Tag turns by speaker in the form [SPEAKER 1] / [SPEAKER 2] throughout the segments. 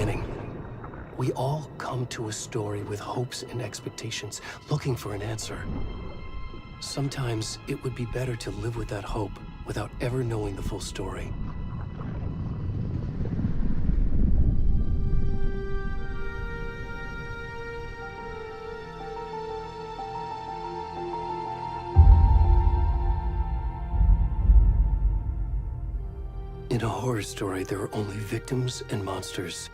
[SPEAKER 1] beginning. We all come to a story with hopes and expectations, looking for an answer. Sometimes it would be better to live with that hope without ever knowing the full story. In a horror story, there are only victims and monsters.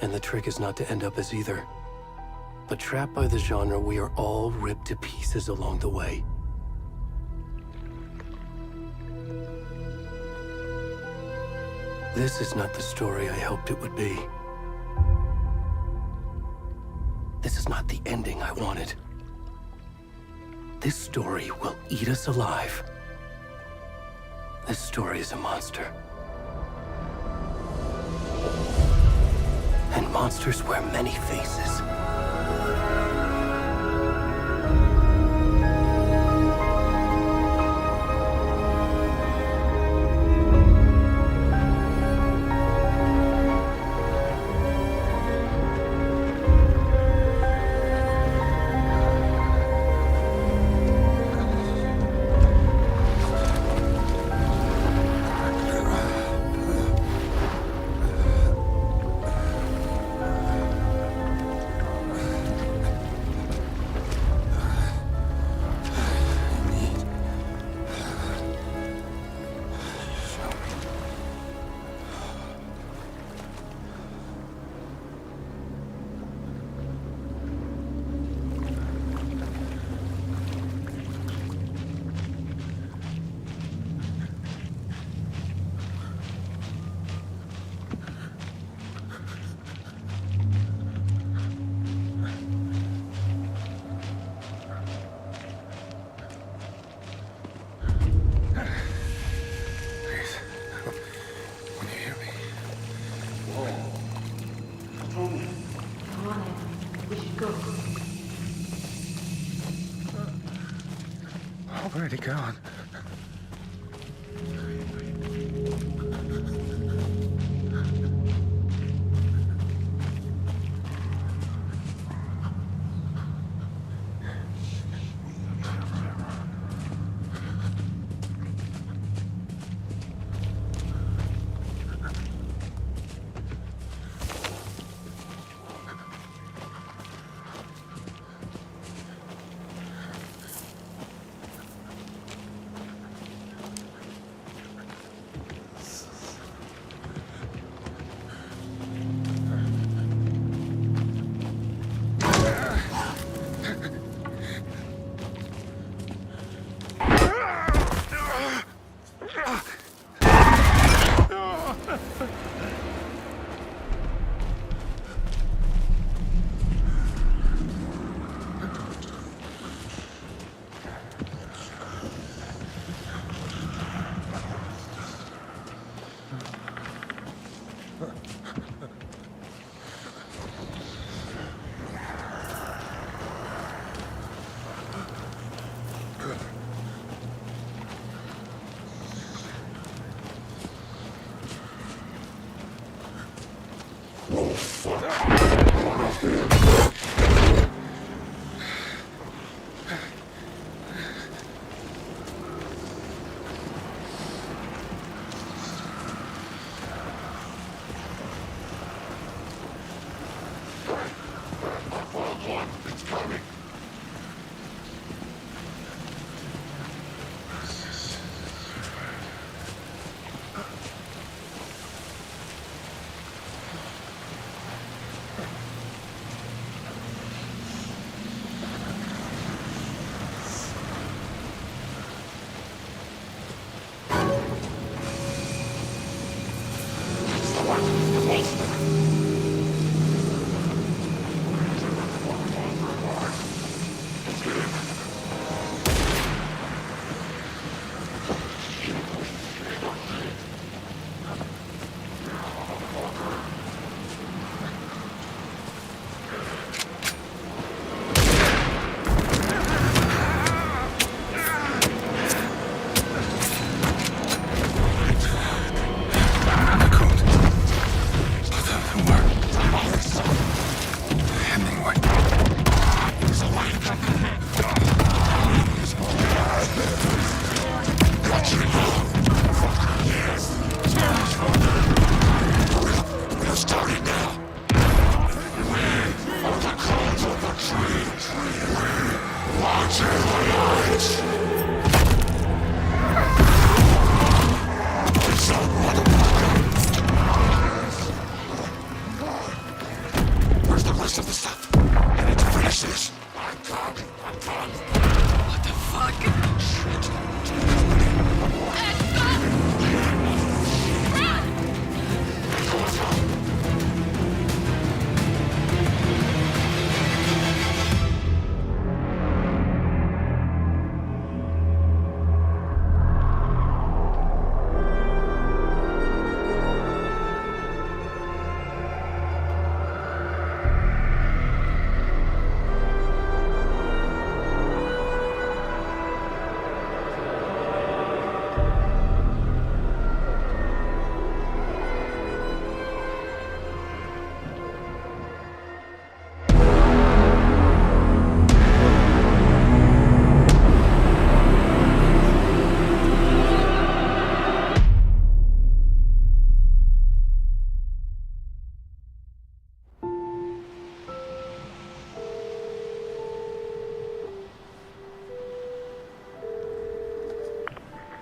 [SPEAKER 1] And the trick is not to end up as either. But trapped by the genre, we are all ripped to pieces along the way. This is not the story I hoped it would be. This is not the ending I wanted. This story will eat us alive. This story is a monster. And monsters wear many faces.
[SPEAKER 2] Where'd he gone?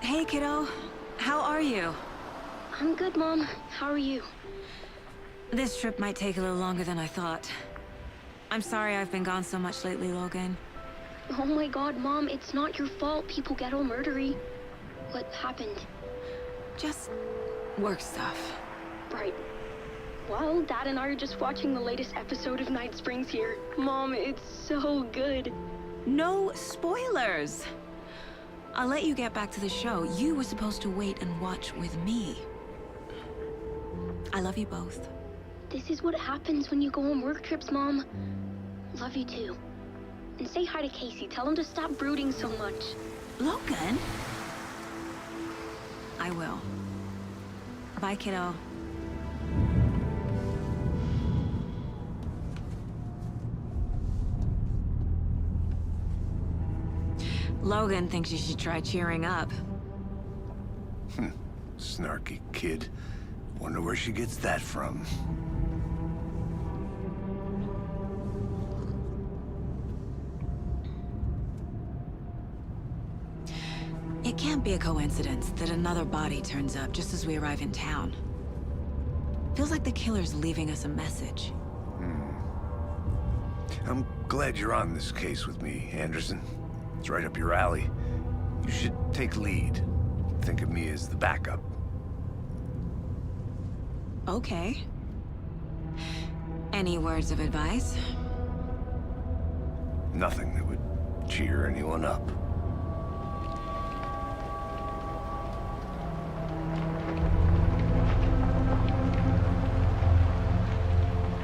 [SPEAKER 2] Hey, kiddo. How are you?
[SPEAKER 3] I'm good, Mom. How are you?
[SPEAKER 2] This trip might take a little longer than I thought. I'm sorry I've been gone so much lately, Logan.
[SPEAKER 3] Oh my god, Mom, it's not your fault people get all murdery. What happened?
[SPEAKER 2] Just work stuff.
[SPEAKER 3] Right. Well, Dad and I are just watching the latest episode of Night Springs here. Mom, it's so good.
[SPEAKER 2] No spoilers! I'll let you get back to the show. You were supposed to wait and watch with me. I love you both.
[SPEAKER 3] This is what happens when you go on work trips, Mom. Love you too. And say hi to Casey. Tell him to stop brooding so much.
[SPEAKER 2] Logan? I will. Bye, kiddo. Logan thinks you should try cheering up.
[SPEAKER 4] Snarky kid. Wonder where she gets that from.
[SPEAKER 2] It can't be a coincidence that another body turns up just as we arrive in town. Feels like the killer's leaving us a message.
[SPEAKER 4] I'm glad you're on this case with me, Anderson. It's right up your alley. You should take lead. Think of me as the backup.
[SPEAKER 2] Okay. Any words of advice?
[SPEAKER 4] Nothing that would cheer anyone up.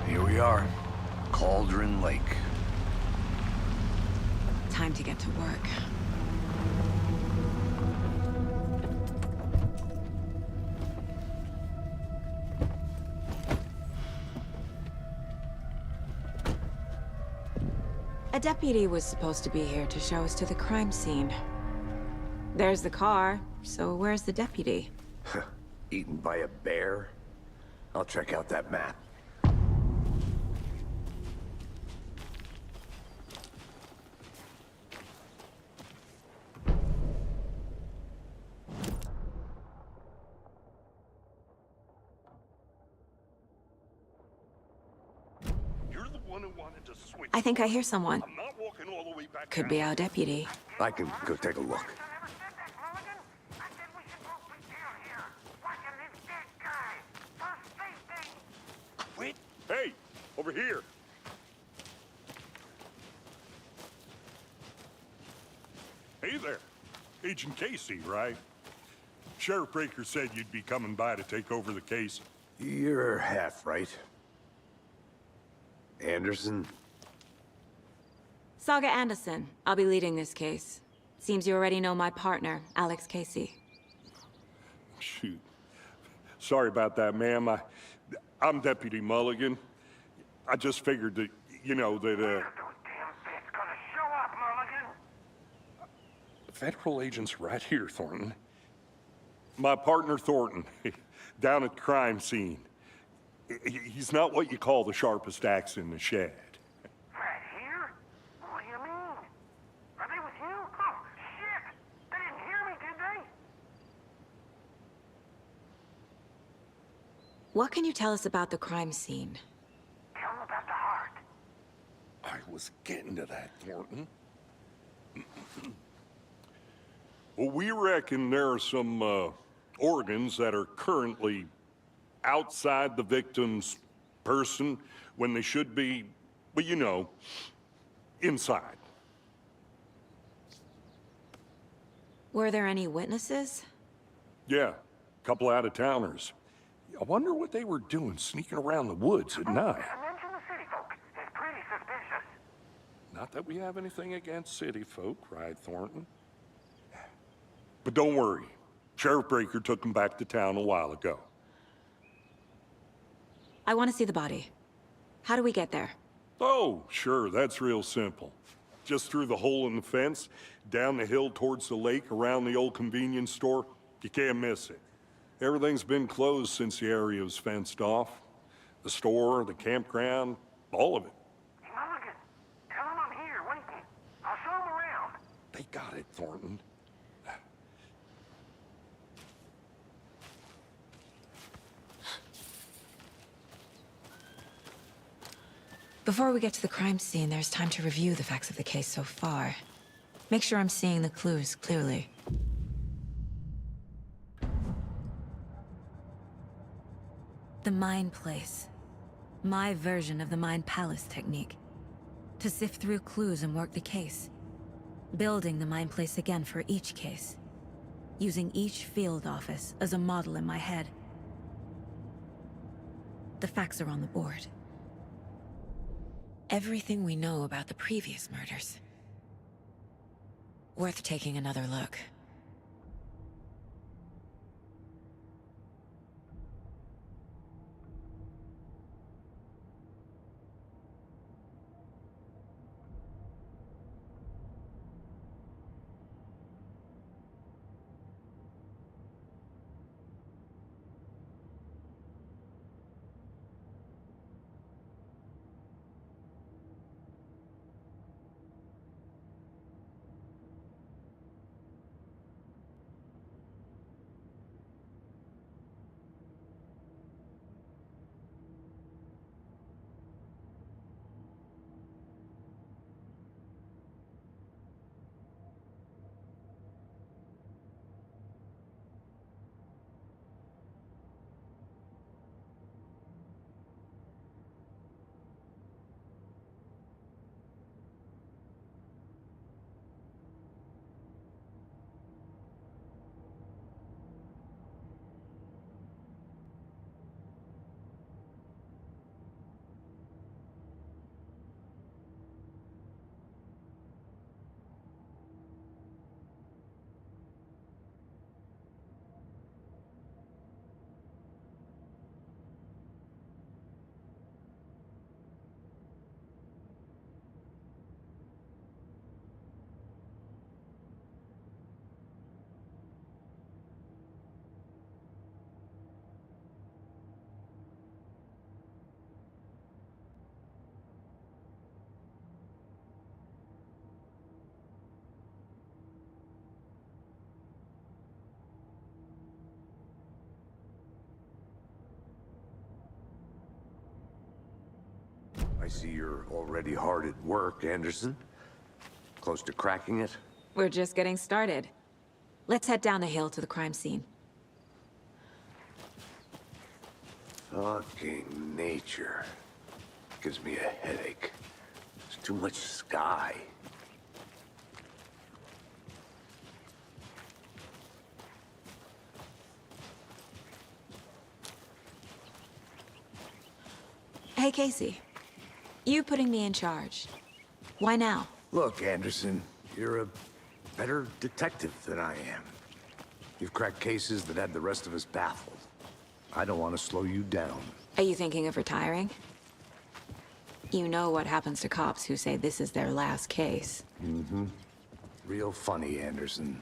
[SPEAKER 4] Here we are. Cauldron Lake.
[SPEAKER 2] Time to get to work. A deputy was supposed to be here to show us to the crime scene. There's the car, so where's the deputy?
[SPEAKER 4] Eaten by a bear? I'll check out that map.
[SPEAKER 2] I think I hear someone.
[SPEAKER 5] I'm not walking all the way back
[SPEAKER 2] Could
[SPEAKER 5] down.
[SPEAKER 2] be our deputy.
[SPEAKER 4] I can go take a look.
[SPEAKER 5] Wait. Hey, over here. Hey there. Agent Casey, right? Sheriff Breaker said you'd be coming by to take over the case.
[SPEAKER 4] You're half right. Anderson?
[SPEAKER 2] Saga Anderson. I'll be leading this case. Seems you already know my partner, Alex Casey.
[SPEAKER 5] Shoot. Sorry about that, ma'am. I'm Deputy Mulligan. I just figured that, that,
[SPEAKER 6] Those damn feds gonna show up, Mulligan.
[SPEAKER 5] Federal agent's right here, Thornton. My partner, Thornton, down at the crime scene. He's not what you call the sharpest axe in the shed.
[SPEAKER 6] Right here? What do you mean? Are they with you? Oh, shit! They didn't hear me, did they?
[SPEAKER 2] What can you tell us about the crime scene?
[SPEAKER 6] Tell them about the heart.
[SPEAKER 5] I was getting to that, Thornton. Well, we reckon there are some organs that are currently outside the victim's person when they should be, well, inside.
[SPEAKER 2] Were there any witnesses?
[SPEAKER 5] Yeah, a couple out-of-towners. I wonder what they were doing sneaking around the woods at night.
[SPEAKER 6] Mention the city folk. It's pretty suspicious.
[SPEAKER 5] Not that we have anything against city folk, cried Thornton. But don't worry. Sheriff Breaker took them back to town a while ago.
[SPEAKER 2] I want to see the body. How do we get there?
[SPEAKER 5] Oh, sure, that's real simple. Just through the hole in the fence, down the hill towards the lake, around the old convenience store. You can't miss it. Everything's been closed since the area was fenced off. The store, the campground, all of it.
[SPEAKER 6] Mulligan, tell them I'm here waiting. I'll show them around.
[SPEAKER 5] They got it, Thornton.
[SPEAKER 2] Before we get to the crime scene, there's time to review the facts of the case so far. Make sure I'm seeing the clues clearly. The Mind Place. My version of the Mind Palace technique. To sift through clues and work the case. Building the Mind Place again for each case. Using each field office as a model in my head. The facts are on the board. Everything we know about the previous murders. Worth taking another look.
[SPEAKER 4] I see you're already hard at work, Anderson. Close to cracking it?
[SPEAKER 2] We're just getting started. Let's head down the hill to the crime scene.
[SPEAKER 4] Fucking nature. Gives me a headache. There's too much sky.
[SPEAKER 2] Hey, Casey. You putting me in charge. Why now?
[SPEAKER 4] Look, Anderson, you're a better detective than I am. You've cracked cases that had the rest of us baffled. I don't want to slow you down.
[SPEAKER 2] Are you thinking of retiring? You know what happens to cops who say this is their last case.
[SPEAKER 4] Mm-hmm. Real funny, Anderson.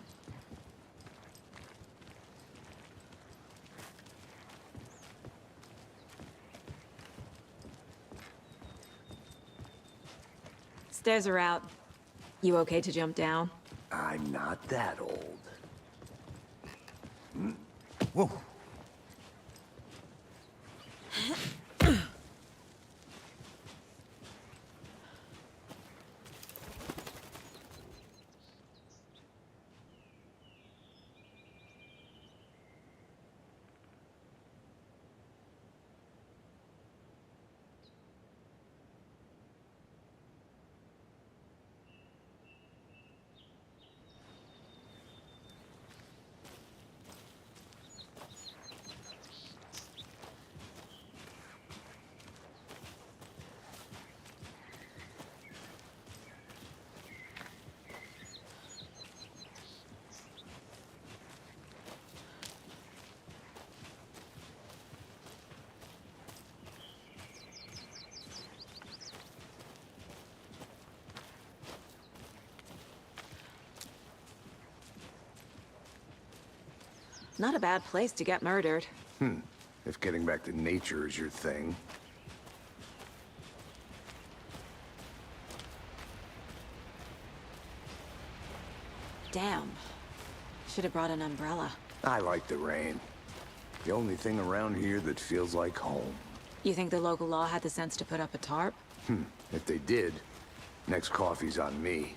[SPEAKER 2] Stairs are out. You okay to jump down?
[SPEAKER 4] I'm not that old. Whoa.
[SPEAKER 2] Not a bad place to get murdered.
[SPEAKER 4] If getting back to nature is your thing.
[SPEAKER 2] Damn. Should have brought an umbrella.
[SPEAKER 4] I like the rain. The only thing around here that feels like home.
[SPEAKER 2] You think the local law had the sense to put up a tarp?
[SPEAKER 4] If they did, next coffee's on me.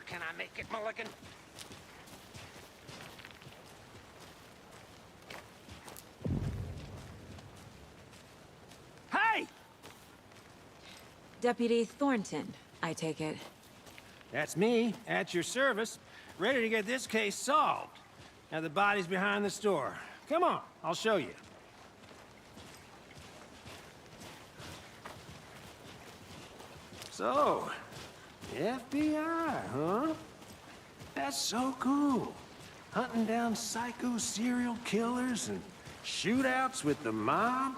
[SPEAKER 6] Can I make it, Mulligan? Hey!
[SPEAKER 2] Deputy Thornton, I take it.
[SPEAKER 7] That's me, at your service, ready to get this case solved. Now the body's behind the store. Come on, I'll show you. So, FBI, huh? That's so cool. Hunting down psycho serial killers and shootouts with the mob?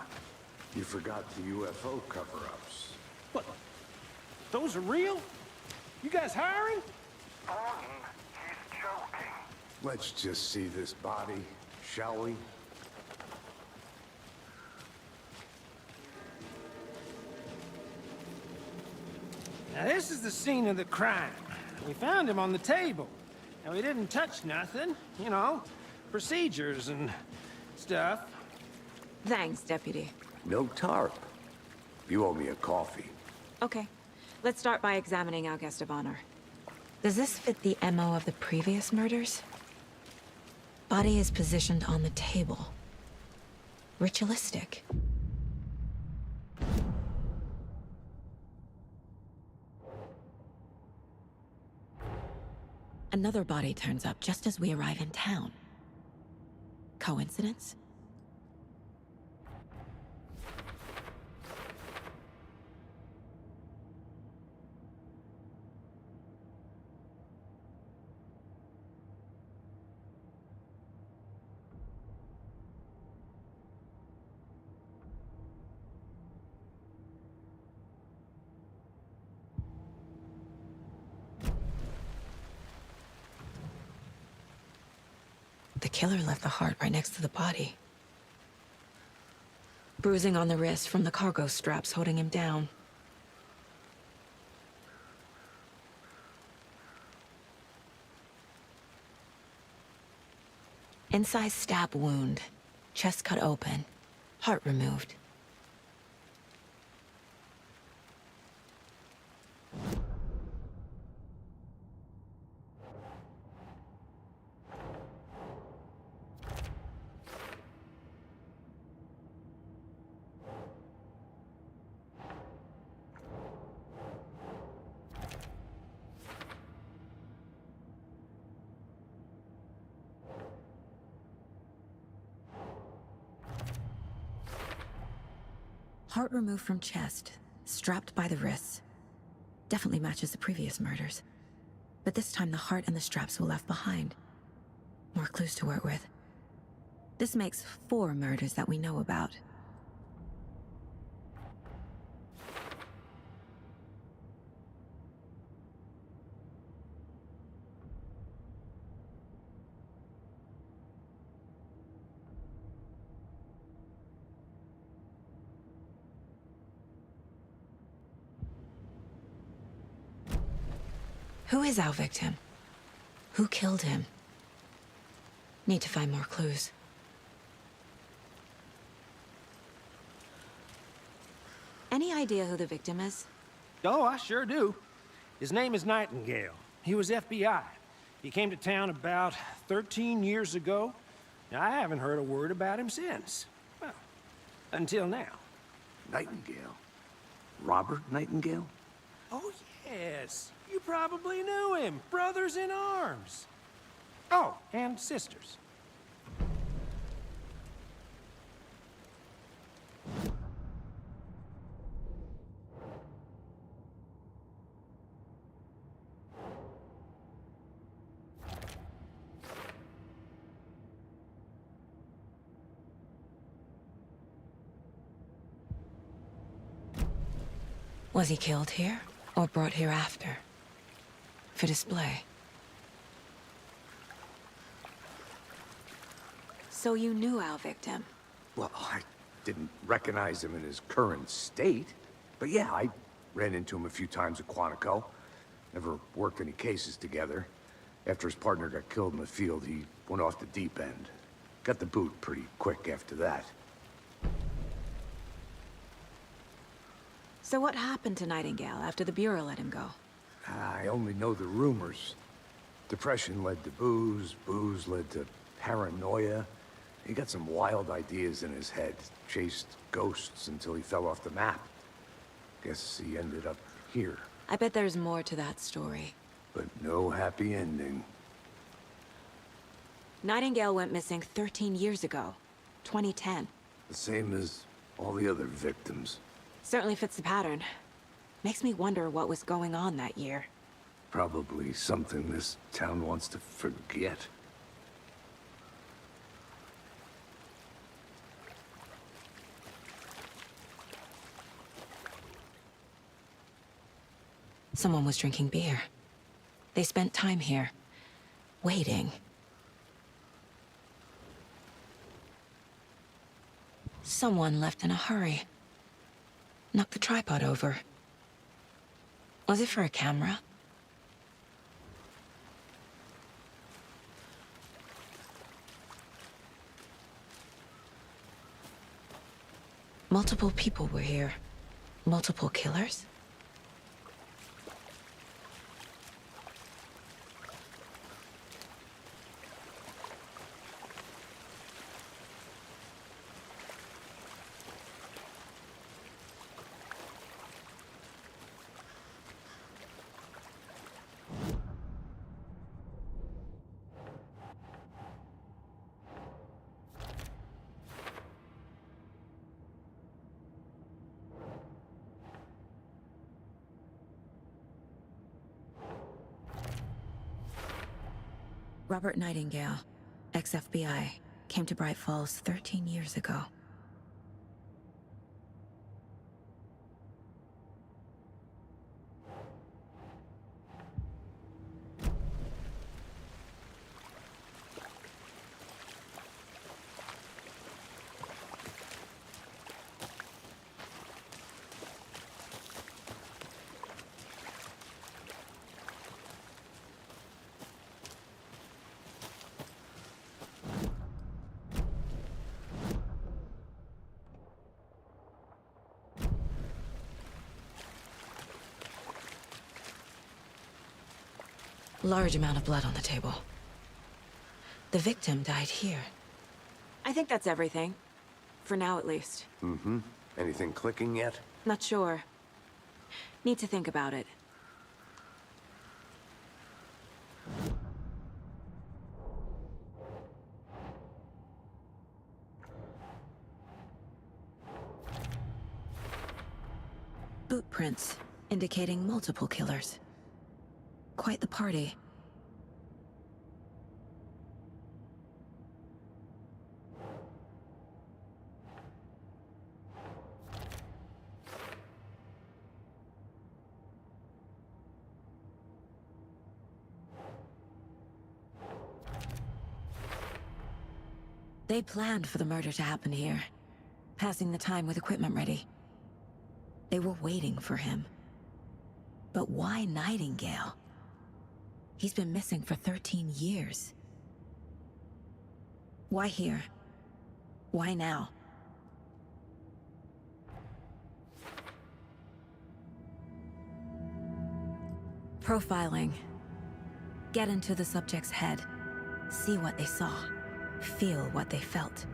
[SPEAKER 4] You forgot the UFO cover-ups.
[SPEAKER 7] What? Those are real? You guys hiring?
[SPEAKER 6] Thornton, he's joking.
[SPEAKER 4] Let's just see this body, shall we?
[SPEAKER 7] Now this is the scene of the crime. We found him on the table. And we didn't touch nothing, you know, procedures and stuff.
[SPEAKER 2] Thanks, Deputy.
[SPEAKER 4] No tarp. You owe me a coffee.
[SPEAKER 2] Okay. Let's start by examining our guest of honor. Does this fit the MO of the previous murders? Body is positioned on the table. Ritualistic. Another body turns up just as we arrive in town. Coincidence? The killer left the heart right next to the body. Bruising on the wrist from the cargo straps holding him down. Incised stab wound. Chest cut open. Heart removed. Heart removed from chest, strapped by the wrists. Definitely matches the previous murders. But this time the heart and the straps were left behind. More clues to work with. This makes 4 murders that we know about. Who is our victim? Who killed him? Need to find more clues. Any idea who the victim is?
[SPEAKER 7] Oh, I sure do. His name is Nightingale. He was FBI. He came to town about 13 years ago. Now, I haven't heard a word about him since. Well, until now.
[SPEAKER 4] Nightingale? Robert Nightingale?
[SPEAKER 7] Oh, yes. You probably knew him. Brothers in arms. Oh, and sisters.
[SPEAKER 2] Was he killed here, or brought here after? For display. So you knew our victim?
[SPEAKER 4] Well, didn't recognize him in his current state. But yeah, I ran into him a few times at Quantico. Never worked any cases together. After his partner got killed in the field, he went off the deep end. Got the boot pretty quick after that.
[SPEAKER 2] So what happened to Nightingale after the Bureau let him go?
[SPEAKER 4] I only know the rumors. Depression led to booze, booze led to paranoia. He got some wild ideas in his head, chased ghosts until he fell off the map. Guess he ended up here,
[SPEAKER 2] I bet there's more to that story.
[SPEAKER 4] but no happy ending.
[SPEAKER 2] Nightingale went missing 13 years ago, 2010.
[SPEAKER 4] The same as all the other victims.
[SPEAKER 2] Certainly fits the pattern. Makes me wonder what was going on that year.
[SPEAKER 4] Probably something this town wants to forget.
[SPEAKER 2] Someone was drinking beer. They spent time here, waiting. Someone left in a hurry. Knocked the tripod over. Was it for a camera? Multiple people were here. Multiple killers? Robert Nightingale, ex-FBI, came to Bright Falls 13 years ago. Large amount of blood on the table. The victim died here. I think that's everything. For now, at least.
[SPEAKER 4] Mm-hmm. Anything clicking yet?
[SPEAKER 2] Not sure. Need to think about it. Boot prints, indicating multiple killers. Quite the party. They planned for the murder to happen here, passing the time with equipment ready. They were waiting for him. But why Nightingale? He's been missing for 13 years. Why here? Why now? Profiling. Get into the subject's head. See what they saw. Feel what they felt.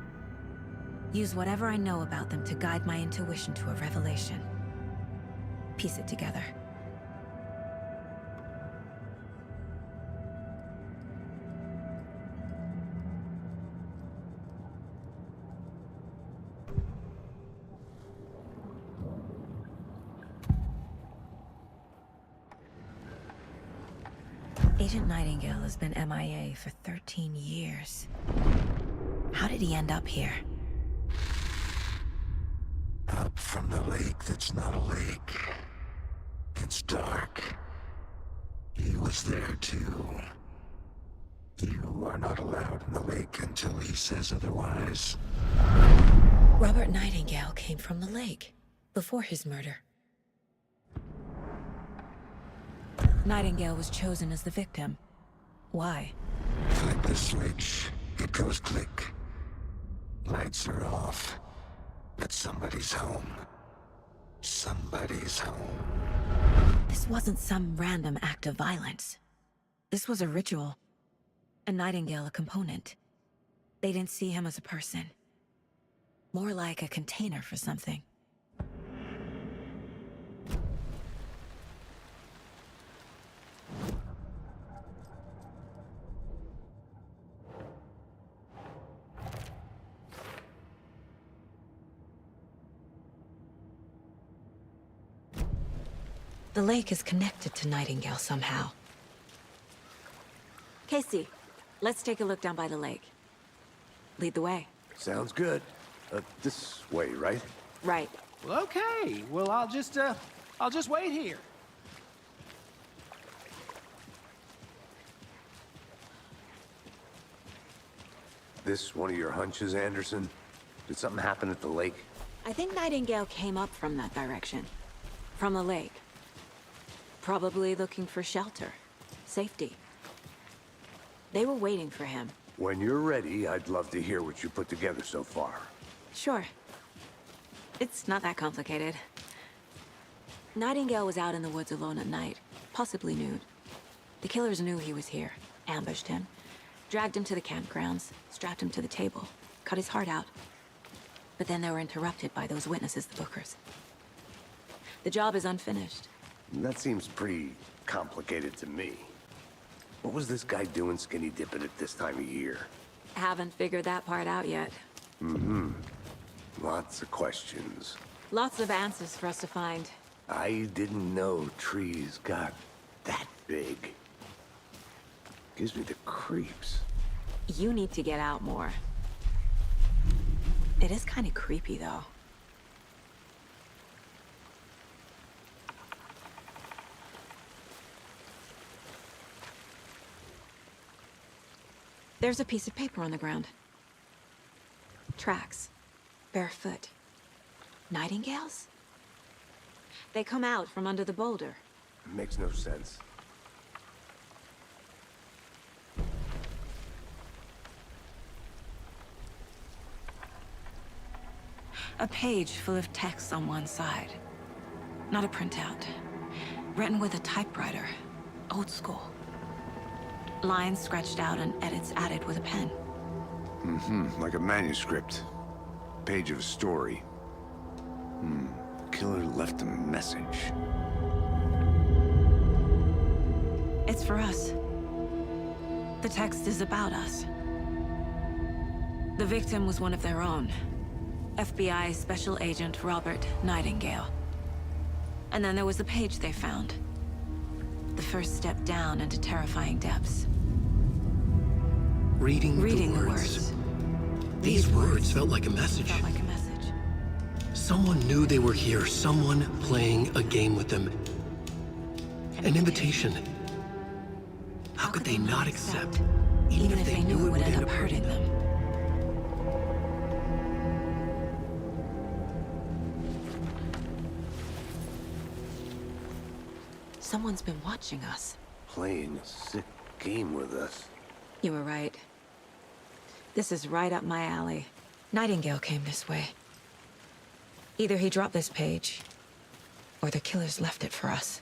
[SPEAKER 2] Use whatever I know about them to guide my intuition to a revelation. Piece it together. Agent Nightingale has been MIA for 13 years. How did he end up here?
[SPEAKER 8] Up from the lake that's not a lake. It's dark. He was there too. You are not allowed in the lake until he says otherwise.
[SPEAKER 2] Robert Nightingale came from the lake, before his murder. Nightingale was chosen as the victim. Why?
[SPEAKER 8] Flip the switch, it goes click. Lights are off. But somebody's home. Somebody's home.
[SPEAKER 2] This wasn't some random act of violence. This was a ritual. And Nightingale a component. They didn't see him as a person. More like a container for something. The lake is connected to Nightingale somehow. Casey, let's take a look down by the lake. Lead the way.
[SPEAKER 4] Sounds good. This way, right?
[SPEAKER 2] Right.
[SPEAKER 7] Well, okay. Well, I'll just wait here.
[SPEAKER 4] This one of your hunches, Anderson? Did something happen at the lake?
[SPEAKER 2] I think Nightingale came up from that direction. From the lake. Probably looking for shelter. Safety. They were waiting for him.
[SPEAKER 4] When you're ready, I'd love to hear what you put together so far.
[SPEAKER 2] Sure. It's not that complicated. Nightingale was out in the woods alone at night, possibly nude. The killers knew he was here, ambushed him, dragged him to the campgrounds, strapped him to the table, cut his heart out. But then they were interrupted by those witnesses, the Bookers. The job is unfinished.
[SPEAKER 4] That seems pretty complicated to me. What was this guy doing skinny dipping at this time of year?
[SPEAKER 2] Haven't figured that part out yet.
[SPEAKER 4] Lots of questions.
[SPEAKER 2] Lots of answers for us to find.
[SPEAKER 4] I didn't know trees got that big. Gives me the creeps.
[SPEAKER 2] You need to get out more. It is kind of creepy, though. There's a piece of paper on the ground. Tracks. Barefoot. Nightingales? They come out from under the boulder.
[SPEAKER 4] Makes no sense.
[SPEAKER 2] A page full of text on one side. Not a printout. Written with a typewriter. Old school. Lines scratched out and edits added with a pen.
[SPEAKER 4] Like a manuscript. Page of a story. Killer left a message.
[SPEAKER 2] It's for us. The text is about us. The victim was one of their own. FBI Special Agent Robert Nightingale. And then there was the page they found. The first step down into terrifying depths.
[SPEAKER 1] Reading
[SPEAKER 2] Reading
[SPEAKER 1] the words. These words felt like a message.
[SPEAKER 2] Felt like a message.
[SPEAKER 1] Someone knew they were here, someone playing a game with them. An invitation. How could they not accept, even if they knew it would end up hurting them?
[SPEAKER 2] Someone's been watching us.
[SPEAKER 4] Playing a sick game with us.
[SPEAKER 2] You were right. This is right up my alley. Nightingale came this way. Either he dropped this page, or the killers left it for us.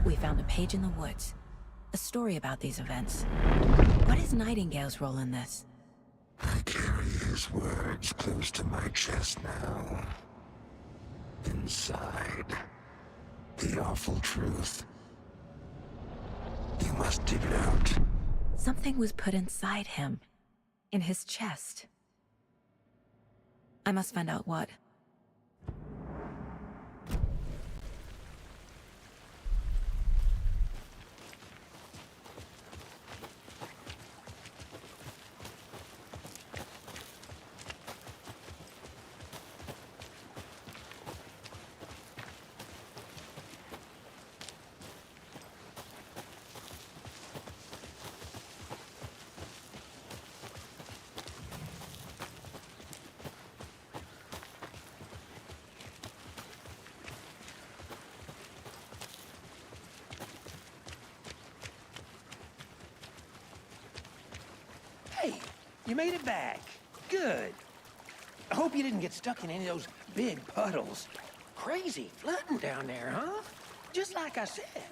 [SPEAKER 2] We found a page in the woods. A story about these events. What is Nightingale's role in this?
[SPEAKER 8] I carry his words close to my chest now. Inside, the awful truth. You must dig it out.
[SPEAKER 2] Something was put inside him. In his chest. I must find out what.
[SPEAKER 7] You made it back. Good. I hope you didn't get stuck in any of those big puddles. Crazy flooding down there, huh? Just like I said.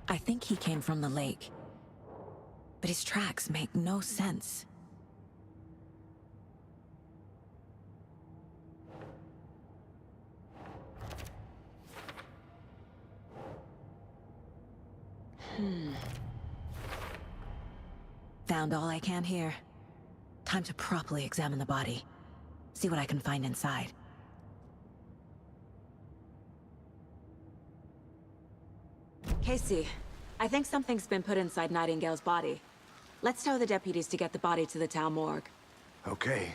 [SPEAKER 2] I think he came from the lake. But his tracks make no sense. Found all I can here. Time to properly examine the body. See what I can find inside. Casey, I think something's been put inside Nightingale's body. Let's tell the deputies to get the body to the town morgue.
[SPEAKER 4] Okay.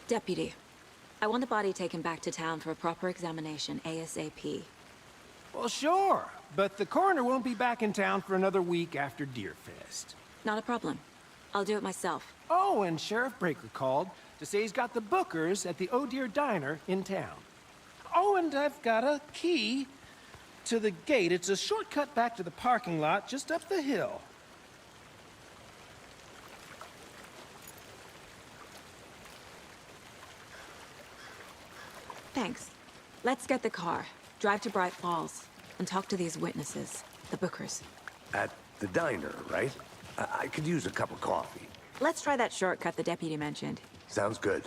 [SPEAKER 2] Deputy, I want the body taken back to town for a proper examination ASAP.
[SPEAKER 7] Well, sure. But the coroner won't be back in town for another week after Deerfest.
[SPEAKER 2] Not a problem. I'll do it myself.
[SPEAKER 7] Oh, and Sheriff Breaker called to say he's got the Bookers at the Oh Dear Diner in town. Oh, and I've got a key to the gate. It's a shortcut back to the parking lot just up the hill.
[SPEAKER 2] Thanks. Let's get the car, drive to Bright Falls, and talk to these witnesses, the Bookers.
[SPEAKER 4] At the diner, right? I could use a cup of coffee.
[SPEAKER 2] Let's try that shortcut the deputy mentioned.
[SPEAKER 4] Sounds good.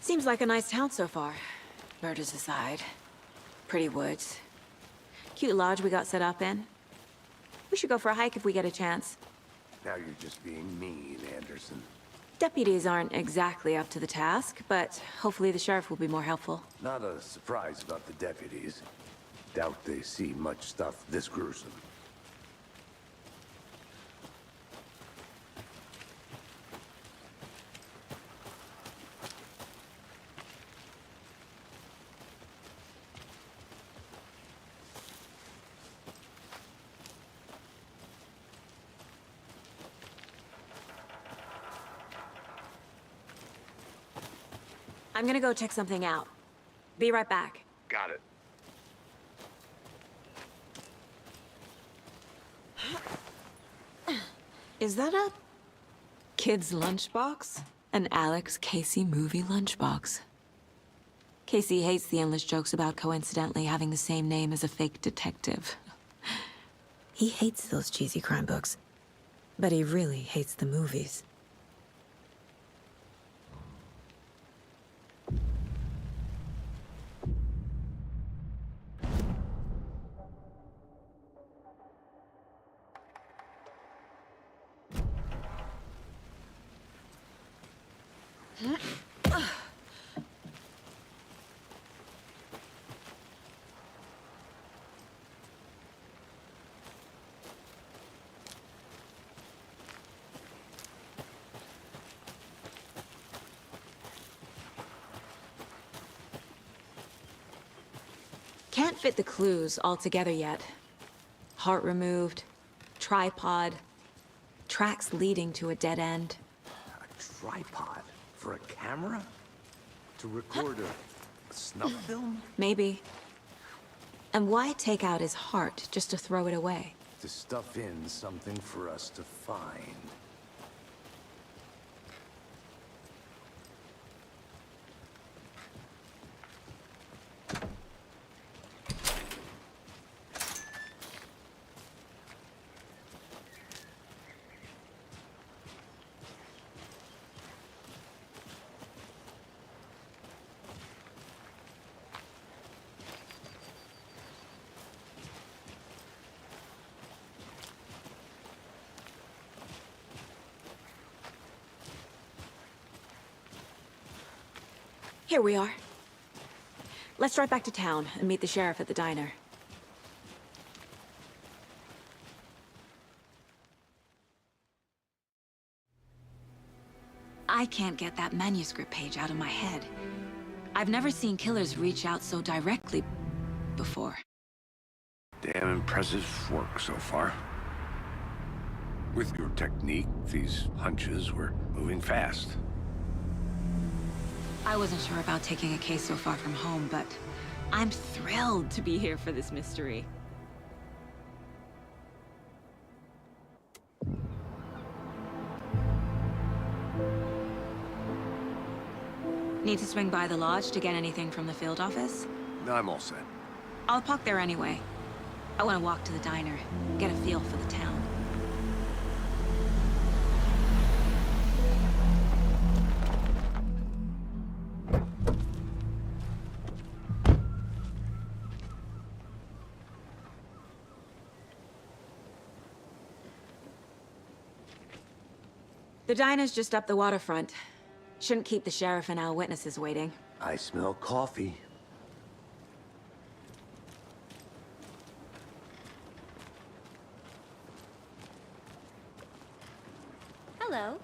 [SPEAKER 2] Seems like a nice town so far. Murders aside. Pretty woods. Cute lodge we got set up in. We should go for a hike if we get a chance.
[SPEAKER 4] Now you're just being mean, Anderson.
[SPEAKER 2] Deputies aren't exactly up to the task, but hopefully the sheriff will be more helpful.
[SPEAKER 4] Not a surprise about the deputies. Doubt they see much stuff this gruesome.
[SPEAKER 2] I'm gonna go check something out. Be right back.
[SPEAKER 4] Got it.
[SPEAKER 2] Is that a kid's lunchbox? An Alex Casey movie lunchbox. Casey hates the endless jokes about coincidentally having the same name as a fake detective. He hates those cheesy crime books, but he really hates the movies. Can't fit the clues all together yet. Heart removed, tripod, tracks leading to a dead end.
[SPEAKER 4] A tripod? For a camera? To record a snuff film?
[SPEAKER 2] Maybe. And why take out his heart just to throw it away?
[SPEAKER 4] To stuff in something for us to find.
[SPEAKER 2] Here we are. Let's drive back to town and meet the sheriff at the diner. I can't get that manuscript page out of my head. I've never seen killers reach out so directly before.
[SPEAKER 4] Damn impressive work so far. With your technique, these hunches were moving fast.
[SPEAKER 2] I wasn't sure about taking a case so far from home, but I'm thrilled to be here for this mystery. Need to swing by the lodge to get anything from the field office?
[SPEAKER 4] No, I'm all set.
[SPEAKER 2] I'll park there anyway. I want to walk to the diner, get a feel for the town. The diner's just up the waterfront. Shouldn't keep the sheriff and our witnesses waiting.
[SPEAKER 4] I smell coffee.
[SPEAKER 3] Hello.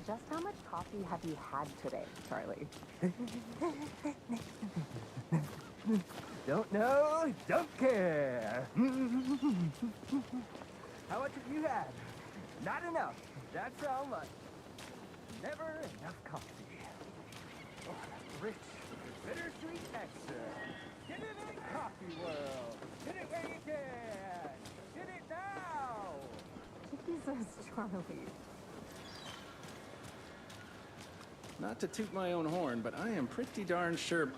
[SPEAKER 9] Just how much coffee have you had today, Charlie? Don't know, don't care. How much have you had? Not enough. That's how much. Never enough coffee. Oh, rich, bittersweet nectar. Get it in Coffee World. Get it where you can. Get it now. Jesus, Charlie.
[SPEAKER 10] Not to toot my own horn, but I am pretty darn sure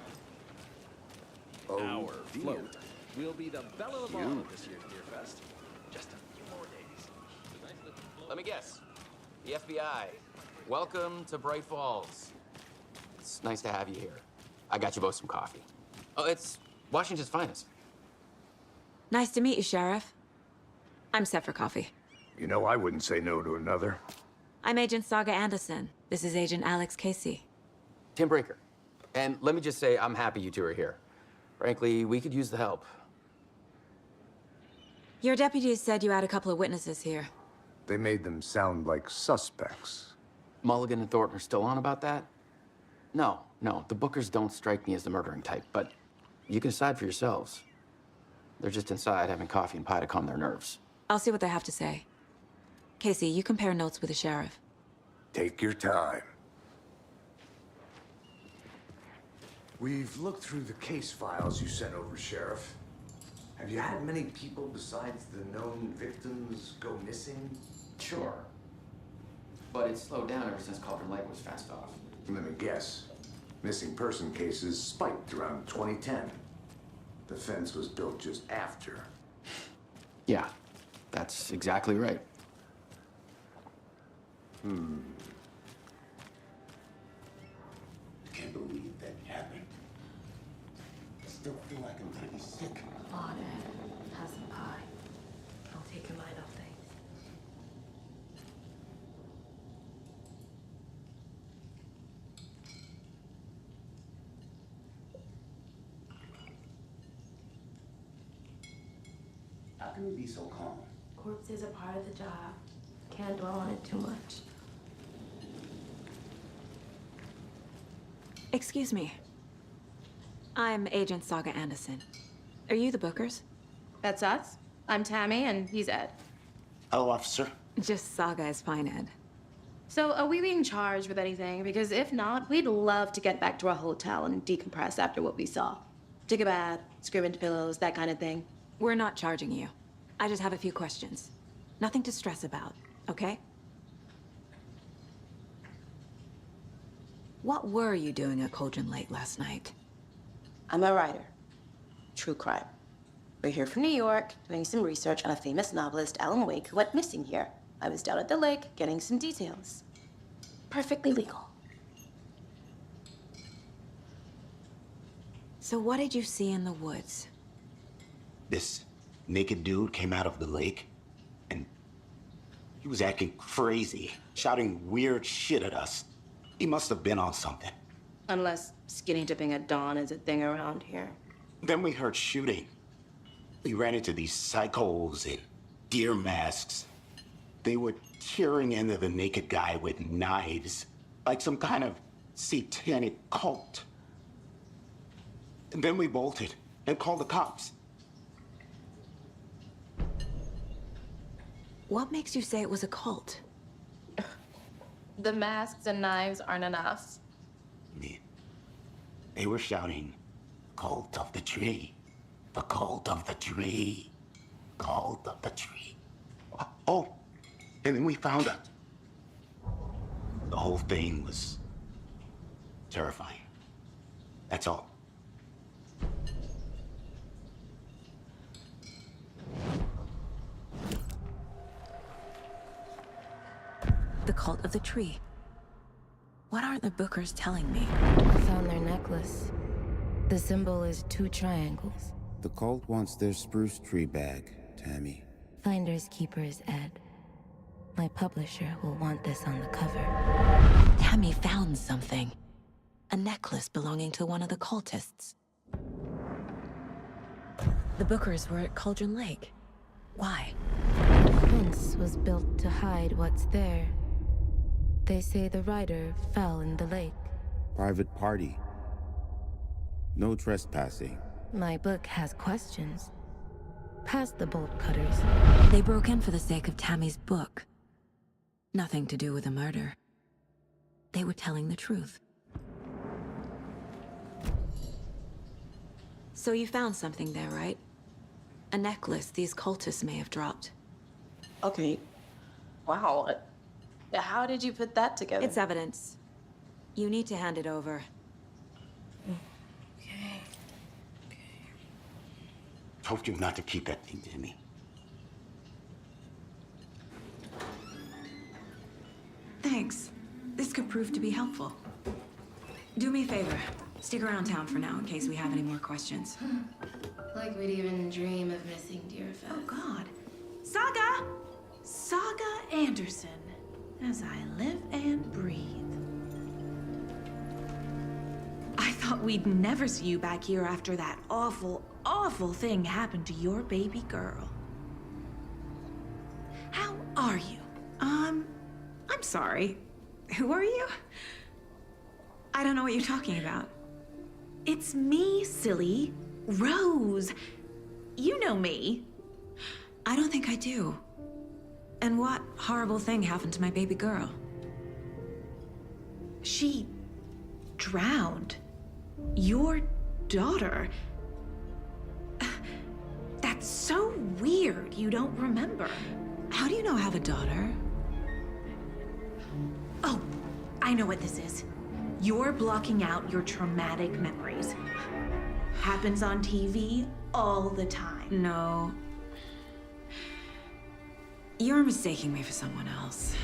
[SPEAKER 10] our float will be the belle of the ball at this year's Beer Fest. Just a few more days.
[SPEAKER 11] Let me guess. The FBI. Welcome to Bright Falls. It's nice to have you here. I got you both some coffee. Oh, it's Washington's finest.
[SPEAKER 2] Nice to meet you, Sheriff. I'm set for coffee.
[SPEAKER 4] You know, I wouldn't say no to another.
[SPEAKER 2] I'm Agent Saga Anderson. This is Agent Alex Casey.
[SPEAKER 11] Tim Brinker. And let me just say, I'm happy you two are here. Frankly, we could use the help.
[SPEAKER 2] Your deputies said you had a couple of witnesses here.
[SPEAKER 4] They made them sound like suspects.
[SPEAKER 11] Mulligan and Thornton are still on about that? No, the Bookers don't strike me as the murdering type, but you can decide for yourselves. They're just inside having coffee and pie to calm their nerves.
[SPEAKER 2] I'll see what they have to say. Casey, you compare notes with the sheriff.
[SPEAKER 4] Take your time. We've looked through the case files you sent over, Sheriff. Have you had many people besides the known victims go missing?
[SPEAKER 11] Sure. But it's slowed down ever since Cauldron Lake was fenced off.
[SPEAKER 4] Let me guess. Missing person cases spiked around 2010. The fence was built just after.
[SPEAKER 11] Yeah, that's exactly right.
[SPEAKER 8] Can't believe that happened. I still feel like I'm pretty sick.
[SPEAKER 12] Oh, Dad. Have some pie. I'll take your mind off things.
[SPEAKER 8] How can you be so calm?
[SPEAKER 12] Corpses are part of the job. Can't dwell on it too much.
[SPEAKER 2] Excuse me. I'm Agent Saga Anderson. Are you the Bookers?
[SPEAKER 13] That's us. I'm Tammy, and he's Ed.
[SPEAKER 8] Hello, officer.
[SPEAKER 2] Just Saga is fine, Ed.
[SPEAKER 12] So, are we being charged with anything? Because if not, we'd love to get back to our hotel and decompress after what we saw. Take a bath, scream into pillows, that kind of thing.
[SPEAKER 2] We're not charging you. I just have a few questions. Nothing to stress about, okay? What were you doing at Cauldron Lake last night?
[SPEAKER 12] I'm a writer. True crime. We're here from New York, doing some research on a famous novelist, Alan Wake, who went missing here. I was down at the lake, getting some details. Perfectly legal.
[SPEAKER 2] So what did you see in the woods?
[SPEAKER 13] This naked dude came out of the lake, and he was acting crazy, shouting weird shit at us. He must have been on something.
[SPEAKER 12] Unless skinny dipping at dawn is a thing around here.
[SPEAKER 13] Then we heard shooting. We ran into these psychos in deer masks. They were tearing into the naked guy with knives, like some kind of satanic cult. And then we bolted and called the cops.
[SPEAKER 2] What makes you say it was a cult?
[SPEAKER 12] The masks and knives aren't enough.
[SPEAKER 13] They were shouting, "Cult of the tree, the cult of the tree, cult of the tree." Oh, and then we found out. The whole thing was terrifying. That's all.
[SPEAKER 2] The cult of the tree. What aren't the Bookers telling me?
[SPEAKER 14] I found their necklace. The symbol is 2 triangles.
[SPEAKER 15] The cult wants their spruce tree bag, Tammy.
[SPEAKER 14] Finders keepers, Ed. My publisher will want this on the cover.
[SPEAKER 2] Tammy found something. A necklace belonging to one of the cultists. The Bookers were at Cauldron Lake. Why?
[SPEAKER 14] The fence was built to hide what's there. They say the writer fell in the lake.
[SPEAKER 15] Private party. No trespassing.
[SPEAKER 14] My book has questions. Past the bolt cutters.
[SPEAKER 2] They broke in for the sake of Tammy's book. Nothing to do with the murder. They were telling the truth. So you found something there, right? A necklace these cultists may have dropped.
[SPEAKER 12] Okay. Wow. How did you put that together?
[SPEAKER 2] It's evidence. You need to hand it over.
[SPEAKER 13] Told you not to keep that thing to me.
[SPEAKER 2] Thanks. This could prove to be helpful. Do me a favor. Stick around town for now in case we have any more questions.
[SPEAKER 12] Like we'd even dream of missing Deerfest.
[SPEAKER 16] Oh, God. Saga! Saga Anderson. As I live and breathe. I thought we'd never see you back here after that awful, awful thing happened to your baby girl. How are you? I'm sorry. Who are you? I don't know what you're talking about. It's me, silly. Rose. You know me.
[SPEAKER 2] I don't think I do. And what horrible thing happened to my baby girl?
[SPEAKER 16] She drowned. Your daughter. That's so weird you don't remember.
[SPEAKER 2] How do you know I have a daughter?
[SPEAKER 16] Oh, I know what this is. You're blocking out your traumatic memories. Happens on TV all the time.
[SPEAKER 2] No. You're mistaking me for someone else.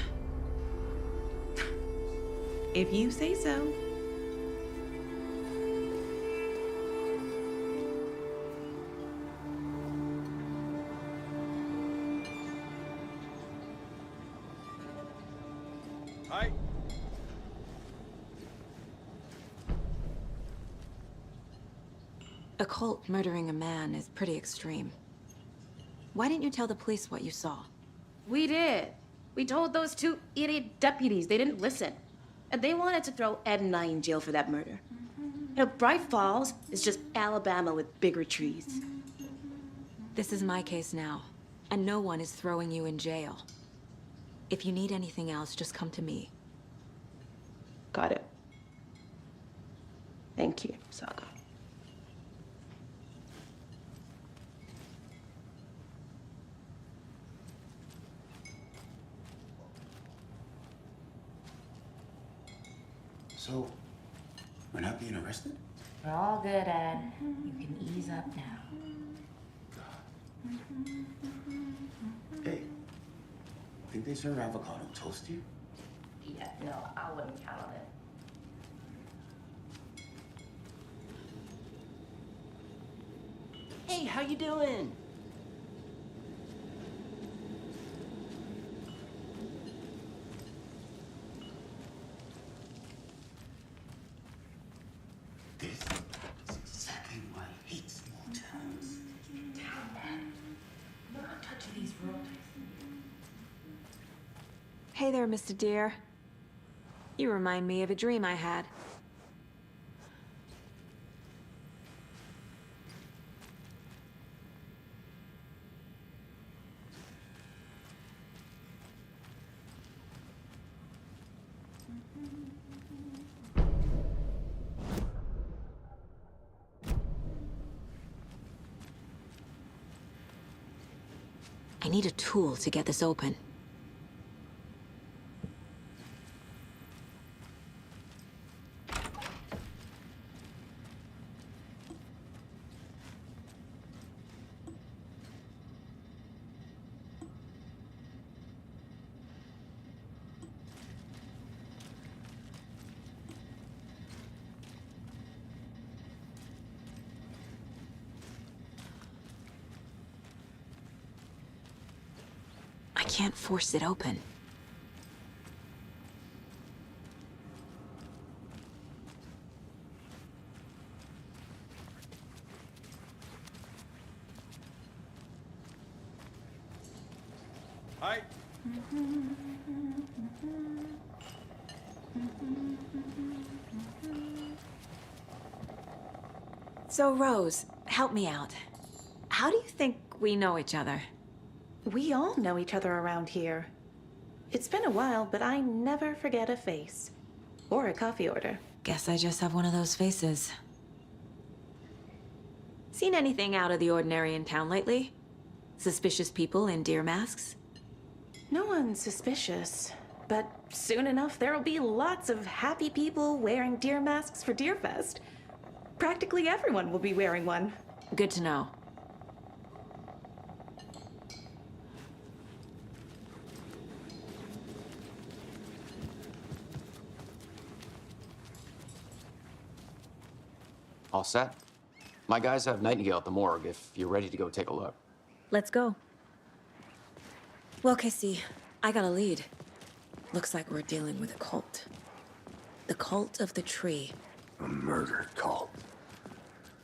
[SPEAKER 16] If you say so.
[SPEAKER 7] Hi.
[SPEAKER 2] A cult murdering a man is pretty extreme. Why didn't you tell the police what you saw?
[SPEAKER 12] We did. We told those 2 idiot deputies. They didn't listen. And they wanted to throw Ed and I in jail for that murder. You know, Bright Falls is just Alabama with bigger trees.
[SPEAKER 2] This is my case now, and no one is throwing you in jail. If you need anything else, just come to me.
[SPEAKER 12] Thank you, Saga.
[SPEAKER 8] So, we're not being arrested?
[SPEAKER 2] We're all good, Ed. You can ease up now.
[SPEAKER 8] Hey, think they serve avocado toast here?
[SPEAKER 2] Yeah, no, I wouldn't count on it.
[SPEAKER 17] Hey, how you doing?
[SPEAKER 8] This is exactly why I hate small towns.
[SPEAKER 2] Damn, man. No one touching these roads. Hey there, Mr. Deer. You remind me of a dream I had. I need a tool to get this open. I can't force it open.
[SPEAKER 7] Hi.
[SPEAKER 2] So, Rose, help me out. How do you think we know each other?
[SPEAKER 12] We all know each other around here. It's been a while, but I never forget a face. Or a coffee order.
[SPEAKER 2] Guess I just have one of those faces. Seen anything out of the ordinary in town lately? Suspicious people in deer masks?
[SPEAKER 12] No one's suspicious. But soon enough, there'll be lots of happy people wearing deer masks for Deerfest. Practically everyone will be wearing one.
[SPEAKER 2] Good to know.
[SPEAKER 11] All set? My guys have Nightingale at the morgue if you're ready to go take a look.
[SPEAKER 2] Let's go. Well, Casey, I got a lead. Looks like we're dealing with a cult. The cult of the tree.
[SPEAKER 4] A murder cult.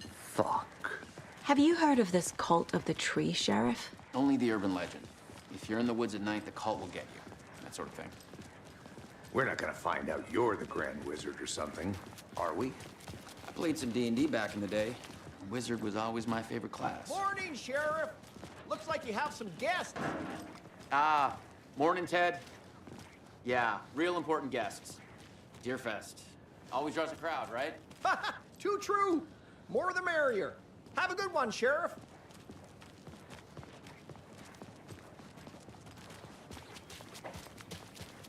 [SPEAKER 4] Fuck.
[SPEAKER 2] Have you heard of this cult of the tree, Sheriff?
[SPEAKER 11] Only the urban legend. If you're in the woods at night, the cult will get you. That sort of thing.
[SPEAKER 4] We're not gonna find out you're the Grand Wizard or something, are we?
[SPEAKER 11] I played some D&D back in the day. Wizard was always my favorite class.
[SPEAKER 17] Morning, Sheriff. Looks like you have some guests.
[SPEAKER 11] Ah, morning, Ted. Yeah, real important guests. Deerfest. Always draws a crowd, right?
[SPEAKER 17] Too true. More the merrier. Have a good one, Sheriff.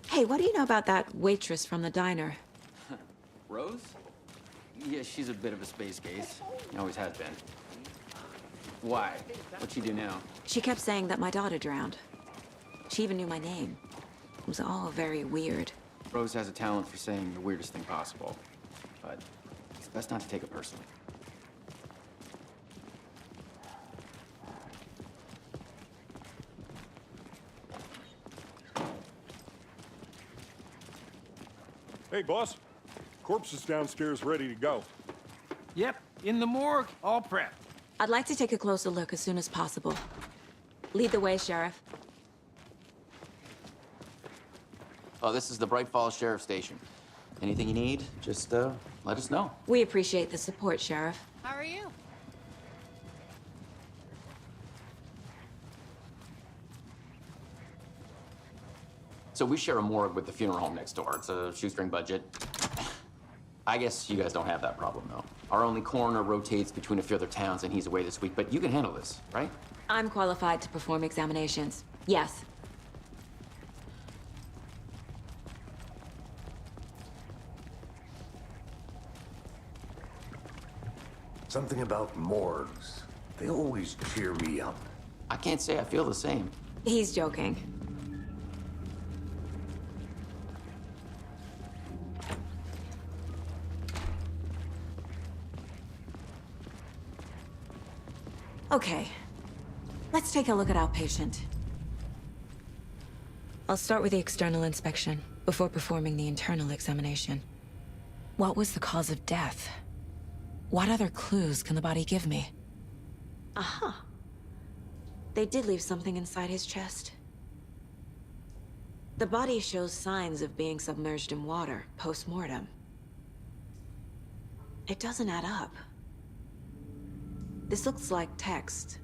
[SPEAKER 2] Hey, what do you know about that waitress from the diner?
[SPEAKER 11] Rose? Yeah, she's a bit of a space case. Always has been. Why? What'd she do now?
[SPEAKER 2] She kept saying that my daughter drowned. She even knew my name. It was all very weird.
[SPEAKER 11] Rose has a talent for saying the weirdest thing possible. But it's best not to take it personally.
[SPEAKER 5] Hey, boss. Corpse is downstairs ready to go.
[SPEAKER 7] Yep, in the morgue, all prepped.
[SPEAKER 2] I'd like to take a closer look as soon as possible. Lead the way, Sheriff.
[SPEAKER 11] Oh, this is the Bright Falls Sheriff Station. Anything you need, just let us know.
[SPEAKER 2] We appreciate the support, Sheriff.
[SPEAKER 18] How are you?
[SPEAKER 11] So we share a morgue with the funeral home next door. It's a shoestring budget. I guess you guys don't have that problem, though. Our only coroner rotates between a few other towns, and he's away this week, but you can handle this, right?
[SPEAKER 2] I'm qualified to perform examinations. Yes.
[SPEAKER 4] Something about morgues. They always cheer me up.
[SPEAKER 11] I can't say I feel the same.
[SPEAKER 2] He's joking. Okay. Let's take a look at outpatient. I'll start with the external inspection before performing the internal examination. What was the cause of death? What other clues can the body give me? Aha. They did leave something inside his chest. The body shows signs of being submerged in water post-mortem. It doesn't add up. This looks like text.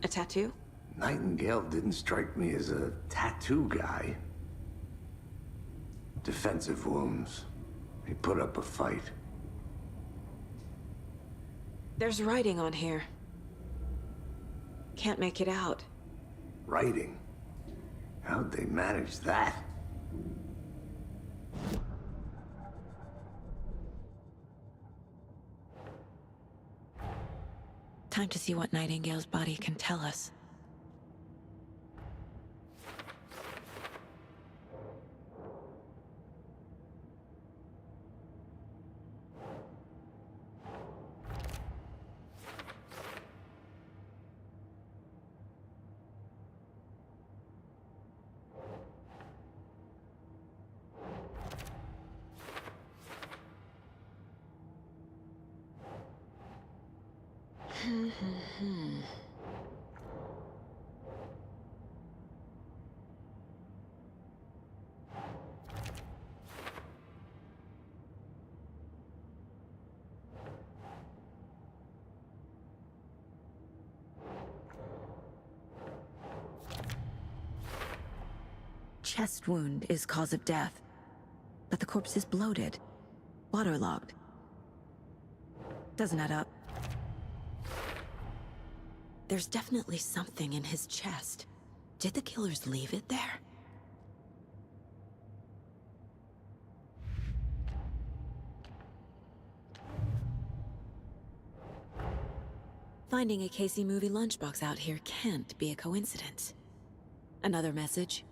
[SPEAKER 2] A tattoo?
[SPEAKER 4] Nightingale didn't strike me as a tattoo guy. Defensive wounds. He put up a fight.
[SPEAKER 2] There's writing on here. Can't make it out.
[SPEAKER 4] Writing? How'd they manage that?
[SPEAKER 2] Time to see what Nightingale's body can tell us. Chest wound is cause of death, but the corpse is bloated, waterlogged. Doesn't add up. There's definitely something in his chest. Did the killers leave it there? Finding a Casey movie lunchbox out here can't be a coincidence. Another message?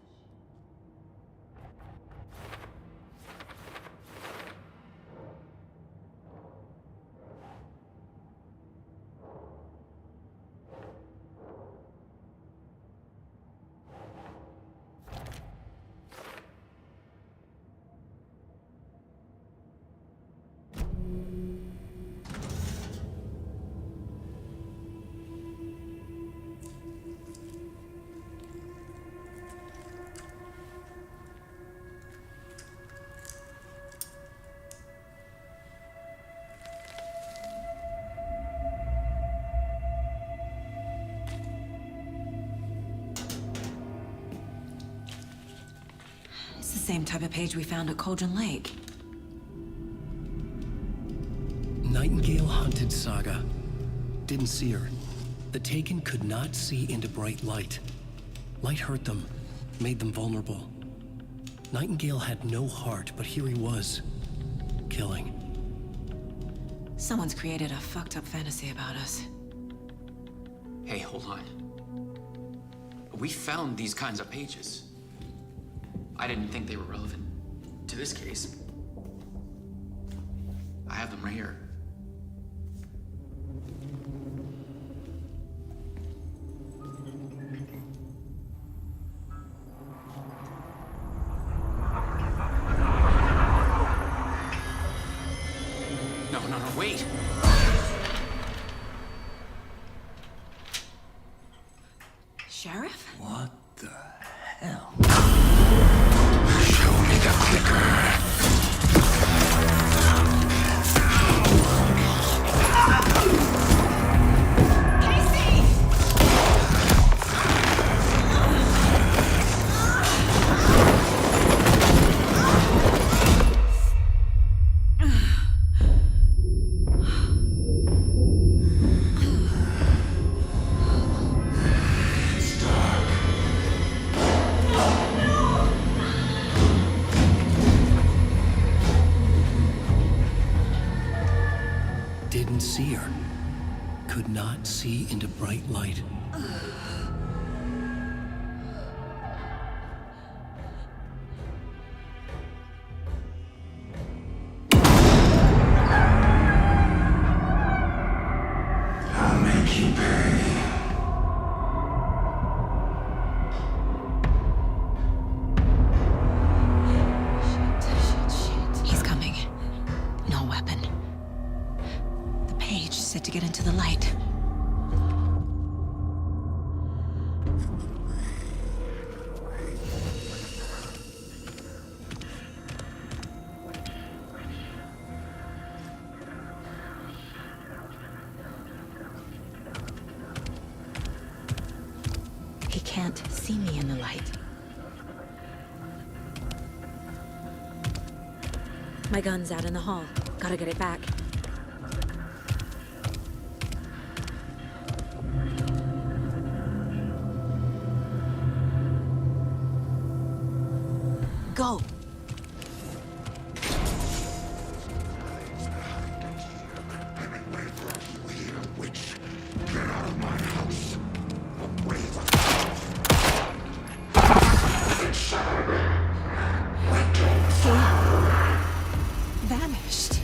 [SPEAKER 2] It's the same type of page we found at Cauldron Lake.
[SPEAKER 1] Nightingale hunted Saga. Didn't see her. The Taken could not see into bright light. Light hurt them, made them vulnerable. Nightingale had no heart, but here he was, killing.
[SPEAKER 2] Someone's created a fucked up fantasy about us.
[SPEAKER 11] Hey, hold on. We found these kinds of pages. I didn't think they were relevant to this case. I have them right here. No, wait!
[SPEAKER 2] Sheriff?
[SPEAKER 4] What the hell?
[SPEAKER 8] Show me the clicker.
[SPEAKER 1] didn't see her. Could not see into bright light.
[SPEAKER 8] I'll make you pay.
[SPEAKER 16] He's coming. No weapon. The page said to get into the light. He can't see me in the light.
[SPEAKER 2] My gun's out in the hall. Gotta get it back.
[SPEAKER 16] Go! Vanished.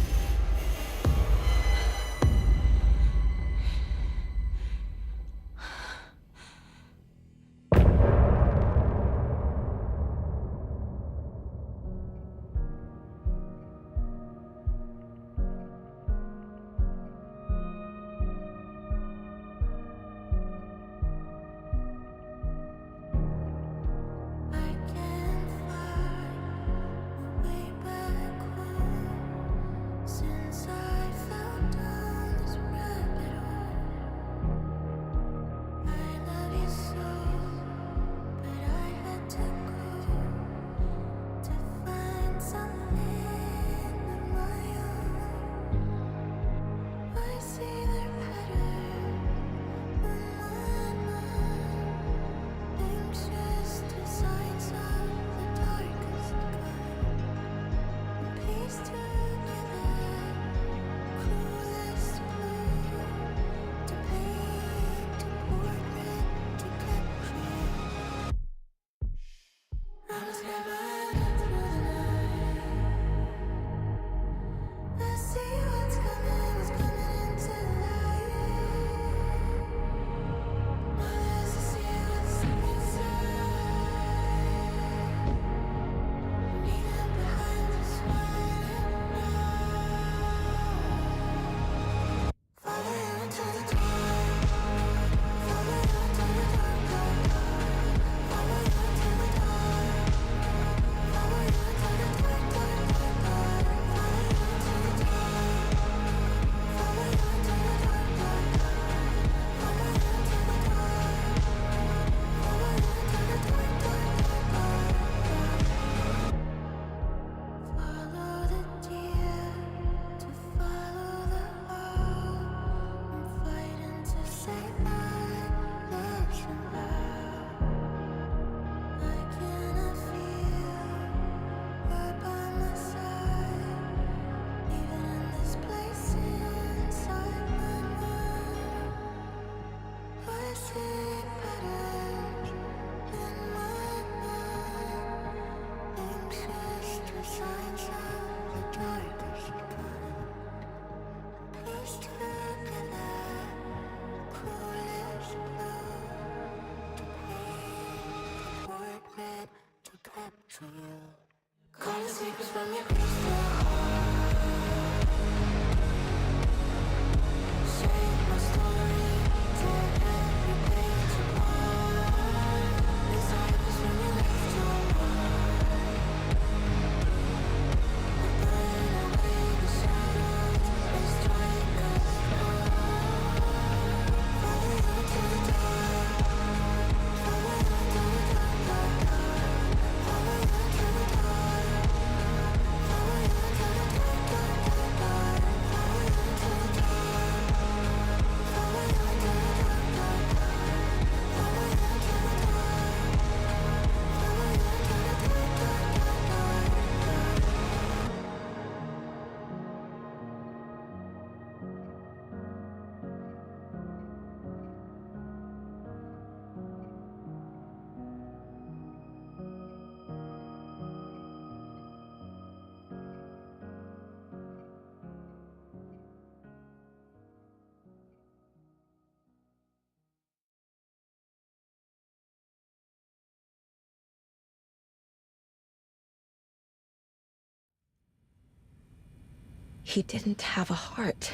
[SPEAKER 2] He didn't have a heart,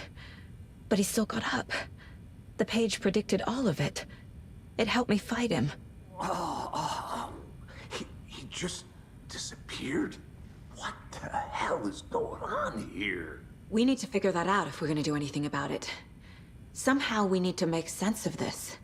[SPEAKER 2] but he still got up. The page predicted all of it. It helped me fight him.
[SPEAKER 4] He just disappeared? What the hell is going on here?
[SPEAKER 2] We need to figure that out if we're gonna do anything about it. Somehow we need to make sense of this.